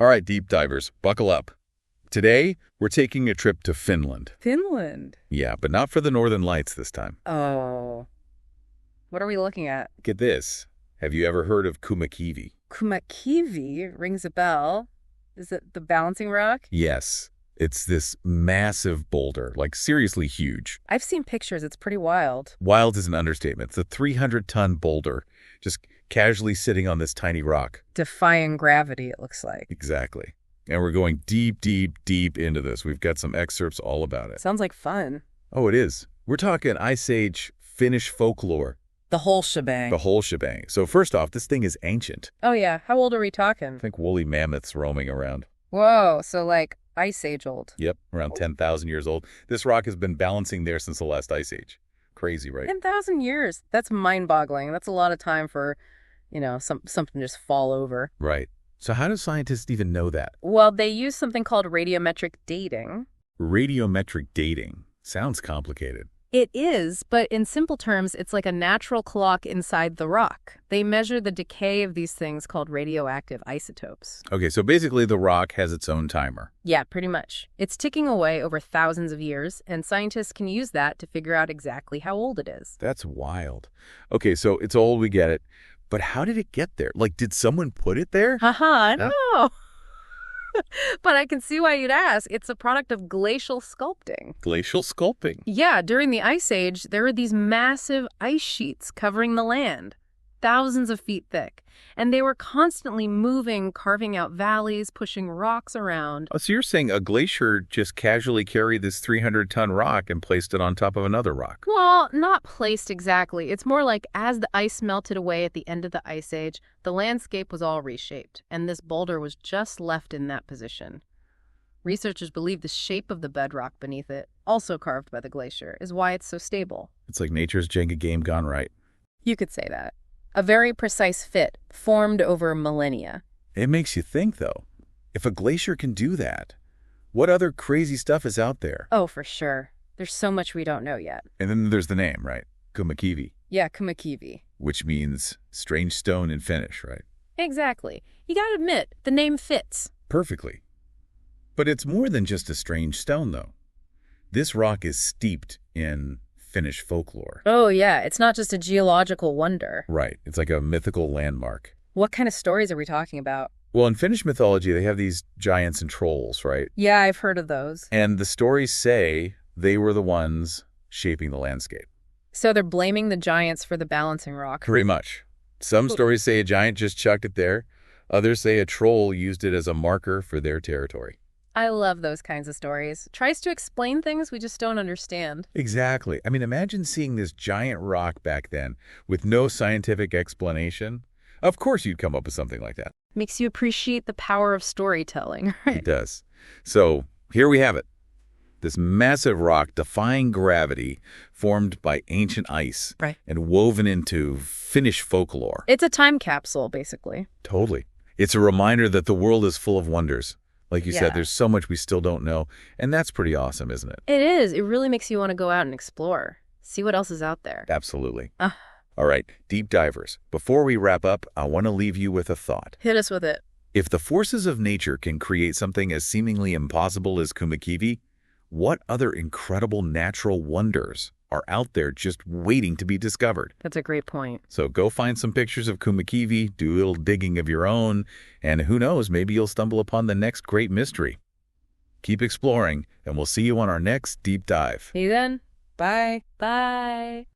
All right, deep divers, buckle up. Today, we're taking a trip to Finland. Finland? Yeah, but not for the Northern Lights this time. Oh. What are we looking at? Get this. Have you ever heard of Kummakivi? Kummakivi rings a bell. Is it the balancing rock? Yes. It's this massive boulder, like seriously huge. I've seen pictures. It's pretty wild. Wild is an understatement. It's a 300-ton boulder, just casually sitting on this tiny rock. Defying gravity, it looks like. Exactly. And we're going deep, deep, deep into this. We've got some excerpts all about it. Sounds like fun. Oh, it is. We're talking Ice Age Finnish folklore. The whole shebang. The whole shebang. So first off, this thing is ancient. Oh, yeah. How old are we talking? I think woolly mammoths roaming around. Whoa. So like Ice Age old. Yep, around 10,000 years old. This rock has been balancing there since the last Ice Age. Crazy, right? 10,000 years. That's mind-boggling. That's a lot of time for, something just fall over. Right. So how do scientists even know that? Well, they use something called radiometric dating. Radiometric dating. Sounds complicated. It is, but in simple terms, it's like a natural clock inside the rock. They measure the decay of these things called radioactive isotopes. Okay, so basically the rock has its own timer. Yeah, pretty much. It's ticking away over thousands of years, and scientists can use that to figure out exactly how old it is. That's wild. Okay, so it's old, we get it. But how did it get there? Like, did someone put it there? Haha, no. But I can see why you'd ask. It's a product of glacial sculpting. Glacial sculpting? Yeah, during the Ice Age, there were these massive ice sheets covering the land, thousands of feet thick. And they were constantly moving, carving out valleys, pushing rocks around. Oh, so you're saying a glacier just casually carried this 300-ton rock and placed it on top of another rock? Well, not placed exactly. It's more like as the ice melted away at the end of the Ice Age, the landscape was all reshaped, and this boulder was just left in that position. Researchers believe the shape of the bedrock beneath it, also carved by the glacier, is why it's so stable. It's like nature's Jenga game gone right. You could say that. A very precise fit, formed over millennia. It makes you think, though. If a glacier can do that, what other crazy stuff is out there? Oh, for sure. There's so much we don't know yet. And then there's the name, right? Kummakivi. Yeah, Kummakivi. Which means strange stone in Finnish, right? Exactly. You gotta admit, the name fits. Perfectly. But it's more than just a strange stone, though. This rock is steeped in Finnish folklore. Oh, yeah. It's not just a geological wonder. Right. It's like a mythical landmark. What kind of stories are we talking about? Well, in Finnish mythology, they have these giants and trolls, right? Yeah, I've heard of those. And the stories say they were the ones shaping the landscape. So they're blaming the giants for the balancing rock. Pretty much. Some stories say a giant just chucked it there. Others say a troll used it as a marker for their territory. I love those kinds of stories. Tries to explain things we just don't understand. Exactly. I mean, imagine seeing this giant rock back then with no scientific explanation. Of course you'd come up with something like that. Makes you appreciate the power of storytelling, right? It does. So here we have it. This massive rock defying gravity formed by ancient ice and woven into Finnish folklore. It's a time capsule, basically. Totally. It's a reminder that the world is full of wonders. Like you said, there's so much we still don't know, and that's pretty awesome, isn't it? It is. It really makes you want to go out and explore. See what else is out there. Absolutely. All right, deep divers, before we wrap up, I want to leave you with a thought. Hit us with it. If the forces of nature can create something as seemingly impossible as Kummakivi, what other incredible natural wonders are out there just waiting to be discovered? That's a great point. So go find some pictures of Kummakivi, do a little digging of your own, and who knows, maybe you'll stumble upon the next great mystery. Keep exploring, and we'll see you on our next deep dive. See you then. Bye. Bye.